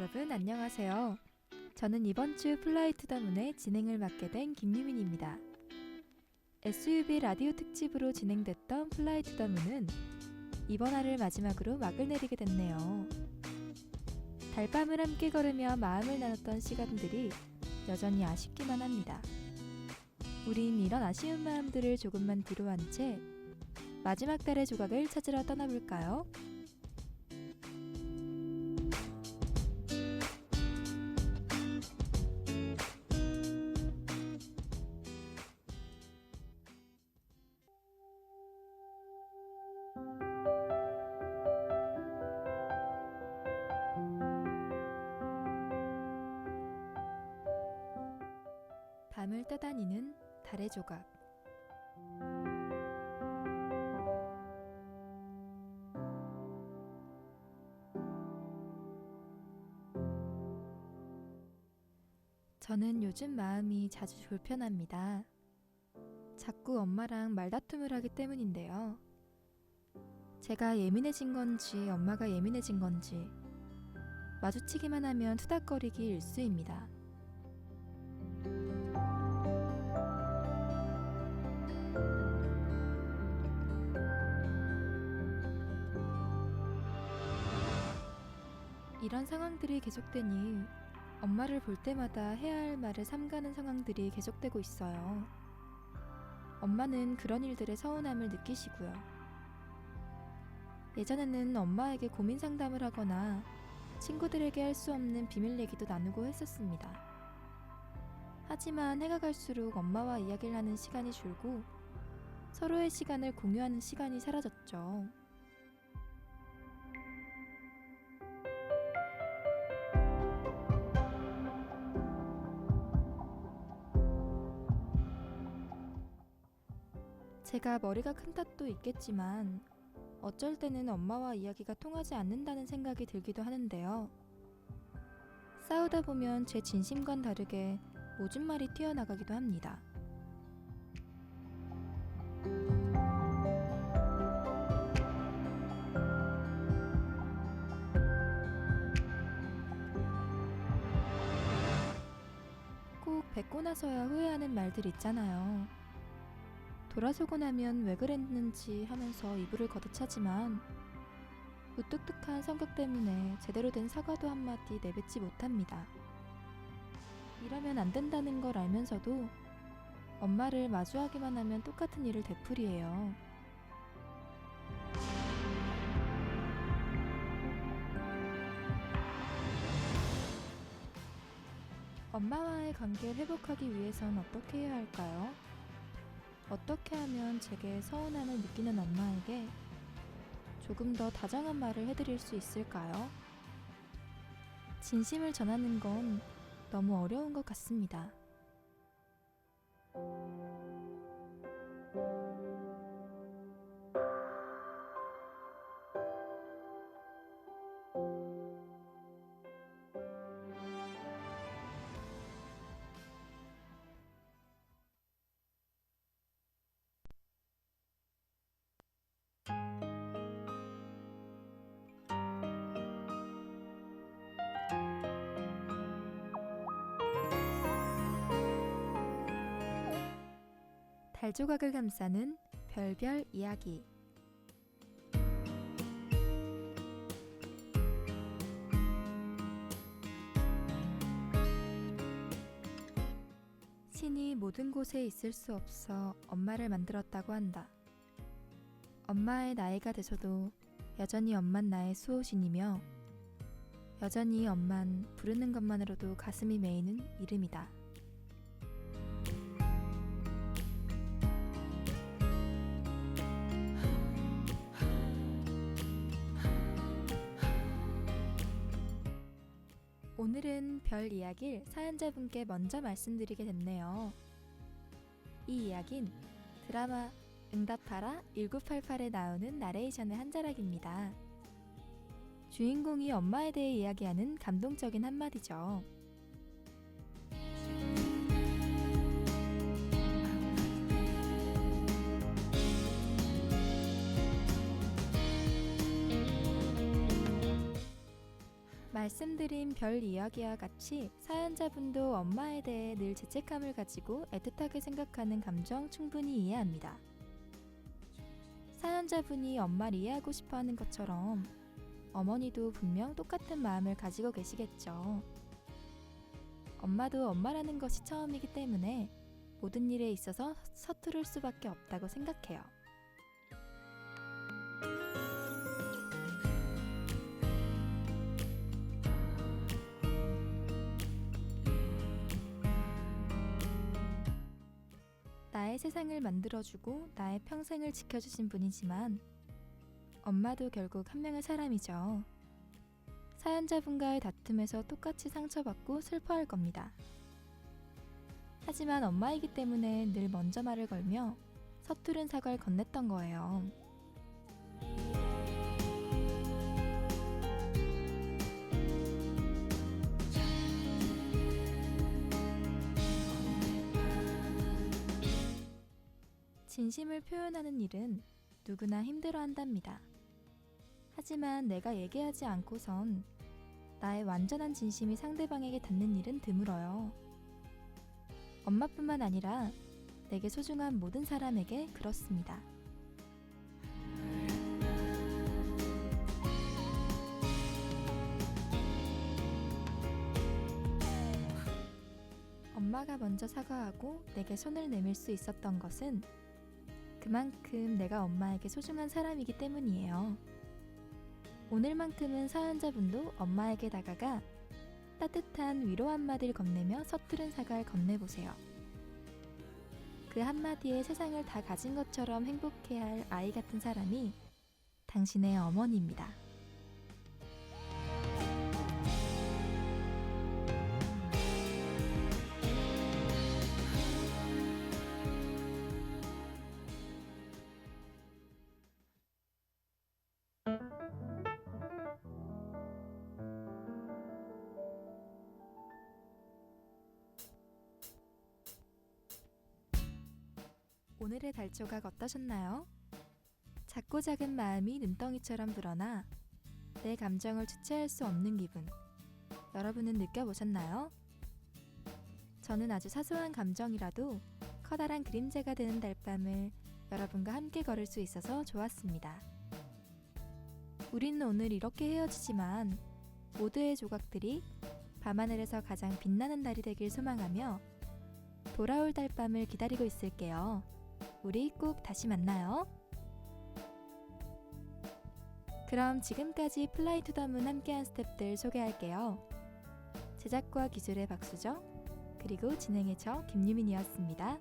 여러분 안녕하세요. 저는 이번 주 플라이 투 더 문의 진행을 맡게 된 김유민입니다. SUV 라디오 특집으로 진행됐던 플라이 투 더 문은 이번 화를 마지막으로 막을 내리게 됐네요. 달밤을 함께 걸으며 마음을 나눴던 시간들이 여전히 아쉽기만 합니다. 우린 이런 아쉬운 마음들을 조금만 뒤로 한 채 마지막 달의 조각을 찾으러 떠나볼까요? 밤을 떠다니는 달의 조각. 저는 요즘 마음이 자주 불편합니다. 자꾸 엄마랑 말다툼을 하기 때문인데요. 제가 예민해진 건지 엄마가 예민해진 건지 마주치기만 하면 투닥거리기 일쑤입니다. 이런 상황들이 계속되니 엄마를 볼 때마다 해야 할 말을 삼가는 상황들이 계속되고 있어요. 엄마는 그런 일들의 서운함을 느끼시고요. 예전에는 엄마에게 고민 상담을 하거나 친구들에게 할 수 없는 비밀 얘기도 나누고 했었습니다. 하지만 해가 갈수록 엄마와 이야기를 하는 시간이 줄고 서로의 시간을 공유하는 시간이 사라졌죠. 제가 머리가 큰 탓도 있겠지만 어쩔 때는 엄마와 이야기가 통하지 않는다는 생각이 들기도 하는데요. 싸우다 보면 제 진심과는 다르게 모진 말이 튀어나가기도 합니다. 꼭 뱉고 나서야 후회하는 말들 있잖아요. 돌아서고 나면 왜 그랬는지 하면서 이불을 걷어차지만 무뚝뚝한 성격 때문에 제대로 된 사과도 한마디 내뱉지 못합니다. 이러면 안 된다는 걸 알면서도 엄마를 마주하기만 하면 똑같은 일을 되풀이해요. 엄마와의 관계를 회복하기 위해선 어떻게 해야 할까요? 어떻게 하면 제게 서운함을 느끼는 엄마에게 조금 더 다정한 말을 해드릴 수 있을까요? 진심을 전하는 건 너무 어려운 것 같습니다. 달조각을 감싸는 별별 이야기. 신이 모든 곳에 있을 수 없어 엄마를 만들었다고 한다. 엄마의 나이가 돼서도 여전히 엄만 나의 수호신이며 여전히 엄만 부르는 것만으로도 가슴이 메이는 이름이다. 오늘은 별 이야기를 사연자분께 먼저 말씀드리게 됐네요. 이 이야기는 드라마 응답하라 1988에 나오는 나레이션의 한 자락입니다. 주인공이 엄마에 대해 이야기하는 감동적인 한마디죠. 말씀드린 별 이야기와 같이 사연자분도 엄마에 대해 늘 죄책감을 가지고 애틋하게 생각하는 감정 충분히 이해합니다. 사연자분이 엄마를 이해하고 싶어하는 것처럼 어머니도 분명 똑같은 마음을 가지고 계시겠죠. 엄마도 엄마라는 것이 처음이기 때문에 모든 일에 있어서 서투를 수밖에 없다고 생각해요. 나의 세상을 만들어주고 나의 평생을 지켜주신 분이지만 엄마도 결국 한 명의 사람이죠. 사연자분과의 다툼에서 똑같이 상처받고 슬퍼할 겁니다. 하지만 엄마이기 때문에 늘 먼저 말을 걸며 서투른 사과를 건넸던 거예요. 진심을 표현하는 일은 누구나 힘들어한답니다. 하지만 내가 얘기하지 않고선 나의 완전한 진심이 상대방에게 닿는 일은 드물어요. 엄마뿐만 아니라 내게 소중한 모든 사람에게 그렇습니다. 엄마가 먼저 사과하고 내게 손을 내밀 수 있었던 것은 그만큼 내가 엄마에게 소중한 사람이기 때문이에요. 오늘만큼은 사연자분도 엄마에게 다가가 따뜻한 위로 한마디를 건네며 서투른 사과를 건네보세요. 그 한마디에 세상을 다 가진 것처럼 행복해할 아이 같은 사람이 당신의 어머니입니다. 오늘의 달조각 어떠셨나요? 작고 작은 마음이 눈덩이처럼 불어나 내 감정을 주체할 수 없는 기분, 여러분은 느껴보셨나요? 저는 아주 사소한 감정이라도 커다란 그림자가 되는 달밤을 여러분과 함께 걸을 수 있어서 좋았습니다. 우리는 오늘 이렇게 헤어지지만 모두의 조각들이 밤하늘에서 가장 빛나는 달이 되길 소망하며 돌아올 달밤을 기다리고 있을게요. 우리 꼭 다시 만나요. 그럼 지금까지 플라이 투 더 문 함께한 스텝들 소개할게요. 제작과 기술의 박수정, 그리고 진행의 저 김유민이었습니다.